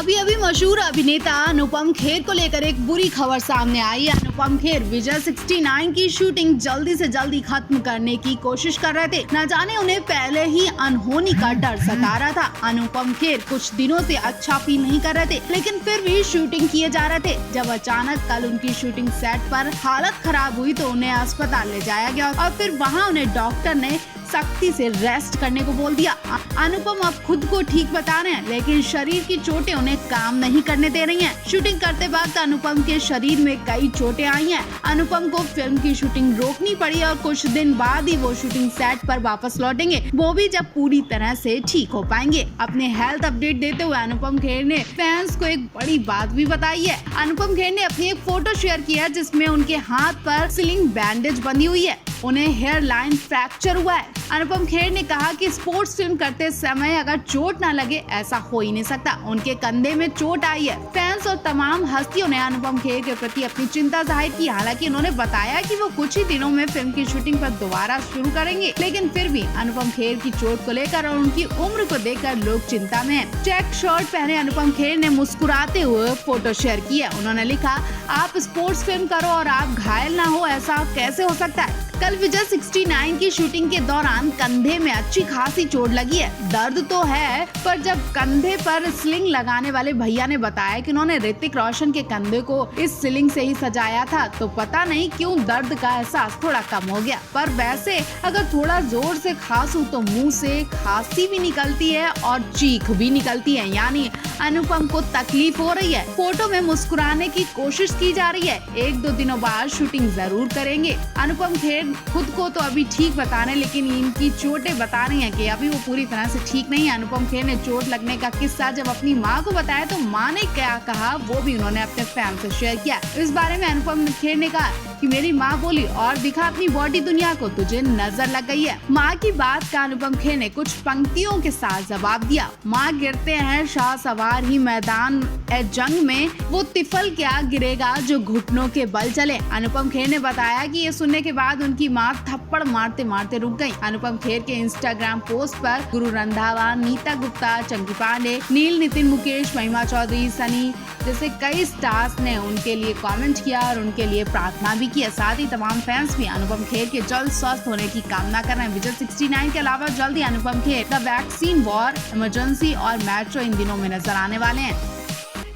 अभी अभी मशहूर अभिनेता अनुपम खेर को लेकर एक बुरी खबर सामने आई है। अनुपम खेर विजय 69 की शूटिंग जल्दी से जल्दी खत्म करने की कोशिश कर रहे थे। न जाने उन्हें पहले ही अनहोनी का डर सता रहा था। अनुपम खेर कुछ दिनों से अच्छा फील नहीं कर रहे थे, लेकिन फिर भी शूटिंग किए जा रहे थे। जब अचानक कल उनकी शूटिंग सेट पर हालत खराब हुई तो उन्हें अस्पताल ले जाया गया और फिर वहाँ उन्हें डॉक्टर ने सख्ती से रेस्ट करने को बोल दिया। अनुपम अब खुद को ठीक बता रहे हैं, लेकिन शरीर की चोटें उन्हें काम नहीं करने दे रही हैं। शूटिंग करते वक्त अनुपम के शरीर में कई चोटें आई हैं। अनुपम को फिल्म की शूटिंग रोकनी पड़ी और कुछ दिन बाद ही वो शूटिंग सेट पर वापस लौटेंगे, वो भी जब पूरी तरह से ठीक हो पाएंगे। अपने हेल्थ अपडेट देते हुए अनुपम खेर ने फैंस को एक बड़ी बात भी बताई है। अनुपम खेर ने अपनी एक फोटो शेयर किया जिसमें उनके हाथ पर सिलिंग बैंडेज बंधी हुई है। उन्हें हेयर लाइन फ्रैक्चर हुआ है। अनुपम खेर ने कहा कि स्पोर्ट्स फिल्म करते समय अगर चोट ना लगे ऐसा हो ही नहीं सकता। उनके कंधे में चोट आई है। फैंस और तमाम हस्तियों ने अनुपम खेर के प्रति अपनी चिंता जाहिर की। हालांकि उन्होंने बताया कि वो कुछ ही दिनों में फिल्म की शूटिंग पर दोबारा शुरू करेंगे, लेकिन फिर भी अनुपम खेर की चोट को लेकर और उनकी उम्र को देखकर लोग चिंता में हैं। चेक शर्ट पहने अनुपम खेर ने मुस्कुराते हुए फोटो शेयर की है। उन्होंने लिखा, आप स्पोर्ट्स फिल्म करो और आप घायल ना हो, ऐसा कैसे हो सकता है। कल विजय 69 की शूटिंग के दौरान कंधे में अच्छी खासी चोट लगी है। दर्द तो है, पर जब कंधे पर स्लिंग लगाने वाले भैया ने बताया कि उन्होंने ऋतिक रोशन के कंधे को इस स्लिंग से ही सजाया था, तो पता नहीं क्यों दर्द का एहसास थोड़ा कम हो गया। पर वैसे अगर थोड़ा जोर से खांसूं तो मुंह से खांसी भी निकलती है और चीख भी निकलती है, यानी अनुपम को तकलीफ हो रही है। फोटो में मुस्कुराने की कोशिश की जा रही है। 1-2 दिनों बाद शूटिंग जरूर करेंगे। अनुपम खेर खुद को तो अभी ठीक बता रहे हैं, लेकिन इनकी चोटें बता रही हैं कि अभी वो पूरी तरह से ठीक नहीं है। अनुपम खेर ने चोट लगने का किस्सा जब अपनी मां को बताया तो मां ने क्या कहा वो भी उन्होंने अपने फैन से शेयर किया। इस बारे में अनुपम खेर ने कहा कि मेरी माँ बोली और दिखा अपनी बॉडी दुनिया को, तुझे नजर लग गई है। माँ की बात का अनुपम खेर ने कुछ पंक्तियों के साथ जवाब दिया। माँ गिरते हैं शाह सवार ही मैदान ए जंग में, वो तिफल क्या गिरेगा जो घुटनों के बल चले। अनुपम खेर ने बताया कि ये सुनने के बाद उनकी माँ थप्पड़ मारते मारते रुक गयी। अनुपम खेर के इंस्टाग्राम पोस्ट पर गुरु रंधावा, नीता गुप्ता, चंकी पांडे, नील, नितिन मुकेश, महिमा चौधरी, सनी जैसे कई स्टार्स ने उनके लिए कमेंट किया और उनके लिए प्रार्थना भी किया। साथ ही तमाम फैंस भी अनुपम खेर के जल्द स्वस्थ होने की कामना कर रहे हैं। विजय 69 के अलावा जल्द ही Anupam Kher the vaccine war, emergency और मेट्रो इन दिनों में नजर आने वाले हैं।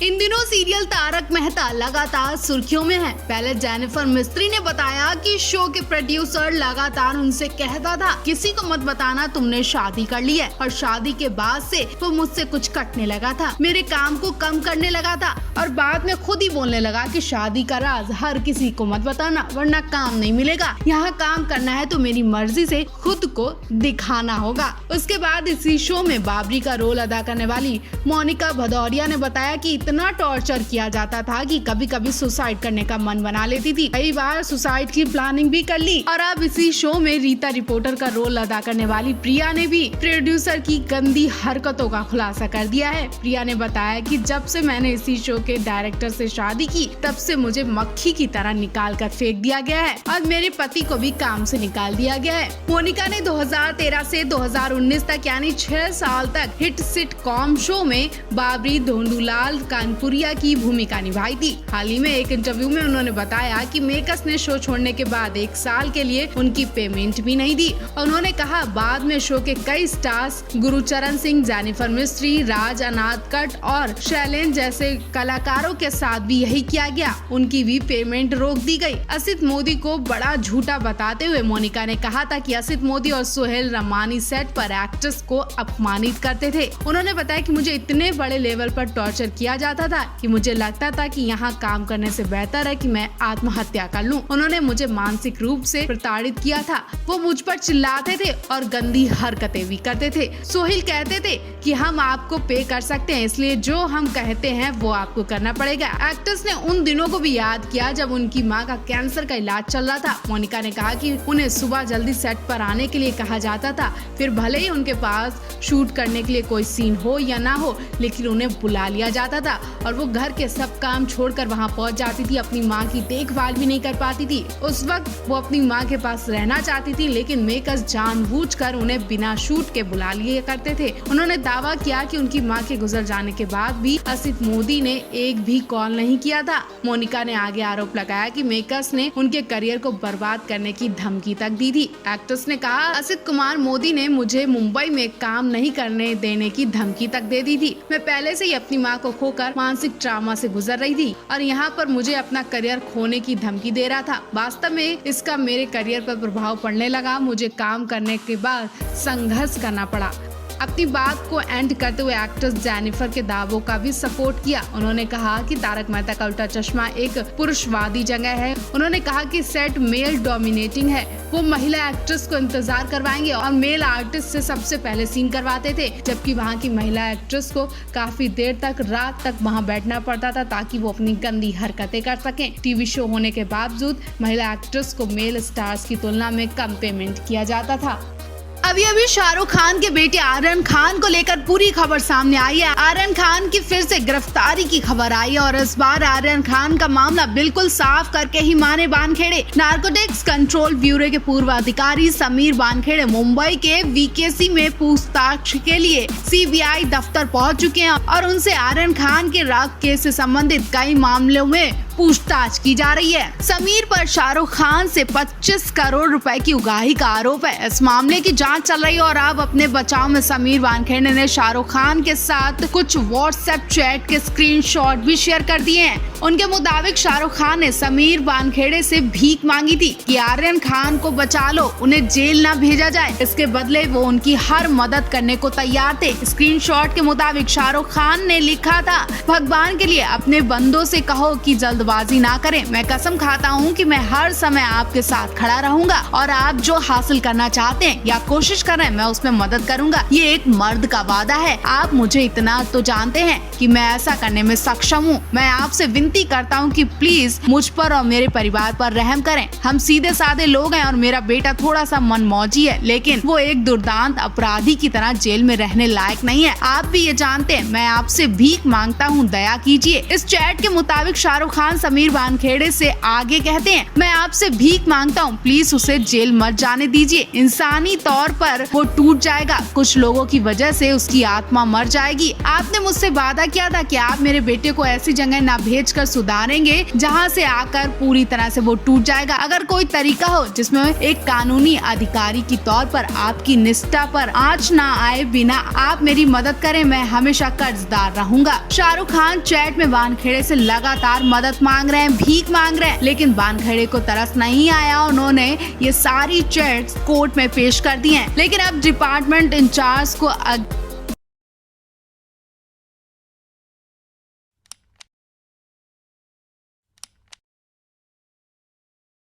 इन दिनों सीरियल तारक मेहता लगातार सुर्खियों में है। पहले जेनिफर मिस्त्री ने बताया कि शो के प्रोड्यूसर लगातार उनसे कहता था किसी को मत बताना तुमने शादी कर ली है, और शादी के बाद से वो मुझसे कुछ कटने लगा था, मेरे काम को कम करने लगा था और बाद में खुद ही बोलने लगा कि शादी का राज हर किसी को मत बताना वरना काम नहीं मिलेगा। यहाँ काम करना है तो मेरी मर्जी से खुद को दिखाना होगा। उसके बाद इसी शो में बाबरी का रोल अदा करने वाली मोनिका भदौरिया ने बताया कि इतना टॉर्चर किया जाता था कि कभी कभी सुसाइड करने का मन बना लेती थी। कई बार सुसाइड की प्लानिंग भी कर ली। और अब इसी शो में रीता रिपोर्टर का रोल अदा करने वाली प्रिया ने भी प्रोड्यूसर की गंदी हरकतों का खुलासा कर दिया है। प्रिया ने बताया कि जब से मैंने इसी शो के डायरेक्टर से शादी की तब से मुझे मक्खी की तरह निकाल कर फेंक दिया गया है और मेरे पति को भी काम से निकाल दिया गया है। मोनिका ने 2013 से 2019 तक यानी 6 साल तक हिट सिटकॉम शो में बाबरी धोंडूलाल कानपुरिया की भूमिका निभाई थी। हाल ही में एक इंटरव्यू में उन्होंने बताया कि मेकर्स ने शो छोड़ने के बाद 1 साल के लिए उनकी पेमेंट भी नहीं दी। उन्होंने कहा बाद में शो के कई स्टार्स गुरुचरण सिंह, जेनिफर मिस्त्री, राज अनादकट और शैलेंद्र जैसे कलाकारों के साथ भी यही किया गया, उनकी भी पेमेंट रोक दी गई। असित मोदी को बड़ा झूठा बताते हुए मोनिका ने कहा था कि असित मोदी और सोहेल रमानी सेट पर एक्ट्रेस को अपमानित करते थे। उन्होंने बताया कि मुझे इतने बड़े लेवल पर टॉर्चर किया जाता था कि मुझे लगता था कि यहाँ काम करने से बेहतर है कि मैं आत्महत्या कर लूं। उन्होंने मुझे मानसिक रूप से प्रताड़ित किया था। वो मुझ पर चिल्लाते थे और गंदी हरकतें भी करते थे। सोहेल कहते थे कि हम आपको पे कर सकते हैं, इसलिए जो हम कहते हैं वो आपको करना पड़ेगा। एक्ट्रेस ने उन दिनों को भी याद किया जब उनकी मां का कैंसर का इलाज चल रहा था। मोनिका ने कहा कि उन्हें सुबह जल्दी सेट पर आने के लिए कहा जाता था, फिर भले ही उनके पास शूट करने के लिए कोई सीन हो या ना हो, लेकिन उन्हें बुला लिया जाता था। था और वो घर के सब काम छोड़कर वहाँ पहुँच जाती थी। अपनी माँ की देखभाल भी नहीं कर पाती थी। उस वक्त वो अपनी माँ के पास रहना चाहती थी, लेकिन मेकर्स जानबूझकर उन्हें बिना शूट के बुला लिए करते थे। उन्होंने दावा किया कि उनकी माँ के गुजर जाने के बाद भी असित मोदी ने एक भी कॉल नहीं किया था। मोनिका ने आगे आरोप लगाया कि मेकर्स ने उनके करियर को बर्बाद करने की धमकी तक दी थी। एक्ट्रेस ने कहा, असित कुमार मोदी ने मुझे मुंबई में काम नहीं करने देने की धमकी तक दे दी थी। मैं पहले से ही अपनी माँ को खोकर मानसिक ट्रॉमा से गुजर रही थी और यहाँ पर मुझे अपना करियर खोने की धमकी दे रहा था। वास्तव में इसका मेरे करियर पर प्रभाव पड़ने लगा। मुझे काम करने के बाद संघर्ष करना पड़ा। अपनी बात को एंड करते हुए एक्ट्रेस जेनिफर के दावों का भी सपोर्ट किया। उन्होंने कहा कि तारक मेहता का उल्टा चश्मा एक पुरुषवादी जगह है। उन्होंने कहा कि सेट मेल डोमिनेटिंग है। वो महिला एक्ट्रेस को इंतजार करवाएंगे और मेल आर्टिस्ट से सबसे पहले सीन करवाते थे, जबकि वहाँ की महिला एक्ट्रेस को काफी देर तक रात तक वहाँ बैठना पड़ता था ताकि वो अपनी गंदी हरकतें कर सकें। टीवी शो होने के बावजूद महिला एक्ट्रेस को मेल स्टार्स की तुलना में कम पेमेंट किया जाता था। अभी शाहरुख खान के बेटे आर्यन खान को लेकर पूरी खबर सामने आई है। आर्यन खान की फिर से गिरफ्तारी की खबर आई है और इस बार आर्यन खान का मामला बिल्कुल साफ करके ही माने वानखेड़े। नारकोटिक्स कंट्रोल ब्यूरो के पूर्व अधिकारी समीर वानखेड़े मुंबई के वीकेसी में पूछताछ के लिए सीबीआई दफ्तर पहुंच चुके हैं और उनसे आर्यन खान के ड्रग केस से संबंधित कई मामलों में पूछताछ की जा रही है। समीर पर शाहरुख खान से 25 करोड़ रुपए की उगाही का आरोप है। इस मामले की जांच चल रही है और अब अपने बचाव में समीर वानखेड़े ने शाहरुख खान के साथ कुछ व्हाट्सएप चैट के स्क्रीनशॉट भी शेयर कर दिए हैं। उनके मुताबिक शाहरुख खान ने समीर वानखेड़े से भीख मांगी थी कि आर्यन खान को बचा लो, उन्हें जेल न भेजा जाए। इसके बदले वो उनकी हर मदद करने को तैयार थे। स्क्रीनशॉट के मुताबिक शाहरुख खान ने लिखा था, भगवान के लिए अपने बंदों से कहो कि जल्दबाजी ना करें। मैं कसम खाता हूँ कि मैं हर समय आपके साथ खड़ा रहूंगा और आप जो हासिल करना चाहते हैं या कोशिश कर रहे हैं मैं उसमें मदद करूंगा। ये एक मर्द का वादा है। आप मुझे इतना तो जानते हैं कि मैं ऐसा करने में सक्षम हूँ। मैं आपसे विनती करता हूँ कि प्लीज मुझ पर और मेरे परिवार पर रहम करें। हम सीधे साधे लोग हैं और मेरा बेटा थोड़ा सा मनमौजी है, लेकिन वो एक दुर्दांत अपराधी की तरह जेल में रहने लायक नहीं है। आप भी ये जानते हैं। मैं आपसे भीख मांगता हूँ, दया कीजिए। इस चैट के मुताबिक शाहरुख खान समीर वानखेड़े से आगे कहते हैं, मैं आपसे भीख मांगता हूँ, प्लीज उसे जेल मत जाने दीजिए। इंसानी तौर पर वो टूट जाएगा। कुछ लोगों की वजह से उसकी आत्मा मर जाएगी। आपने मुझसे वादा किया था कि आप मेरे बेटे को ऐसी जगह ना भेजकर सुधारेंगे जहां से आकर पूरी तरह से वो टूट जाएगा। अगर कोई तरीका हो जिसमें एक कानूनी अधिकारी की तौर पर आपकी निष्ठा पर आंच ना आए, बिना आप मेरी मदद करें, मैं हमेशा कर्जदार रहूंगा। शाहरुख खान चैट में वानखेड़े से लगातार मदद मांग रहे हैं, भीख मांग रहे हैं, लेकिन वानखेड़े को तरस नहीं आया। उन्होंने ये सारी चैट्स कोर्ट में पेश कर दी हैं। लेकिन अब डिपार्टमेंट इंचार्ज को